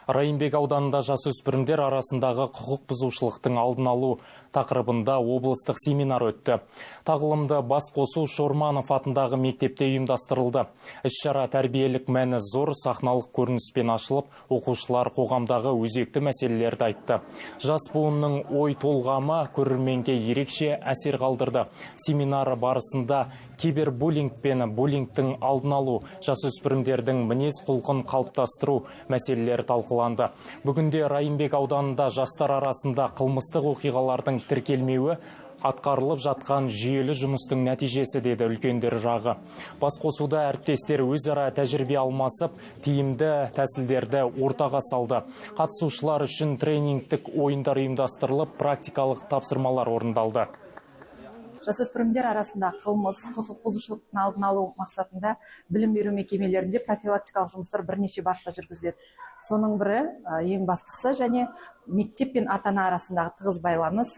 Райымбек ауданында жасөспірімдер арасындағы құқық бұзушылықтың алдын алу тақырыбында облыстық семинар өтті. Тағылымды бас қосу Шорманов атындағы мектепте ұйымдастырылды. Іс-шара тәрбиелік мәні зор сахналық көрініспен ашылып, оқушылар қоғамдағы өзекті мәселелерді айтты. Жас буынның ой толғамы көрерменге ерекше әсер қалдырды. Семинар барысында кибербуллинг пен буллингтің алдын алу, жасөспірімдердің мінез құлқын қалыптастыру мәселелері талқыланды. Бүгінде Райымбек ауданында жастар арасында қылмыстық оқиғалардың тіркелмеуі атқарылып жатқан жүйелі жұмыстың нәтижесі, деді үлкендер жағы. Басқосуда әріптестер өзара тәжірибе алмасып, тиімді тәсілдерді ортаға салды. Қатысушылар үшін тренингтік ойындар ұйымдастырылып, практикалық тапсырмалар орындалды. Жасөспірімдер арасында қылмыс, құқық бұзушылықтың алдын алу мақсатында білім беру мекемелерінде профилактикалық жұмыстар бірнеше бағытта жүргізіледі. Соның бірі ең бастысы және мектеп пен ата-ана арасындағы тығыз байланыс,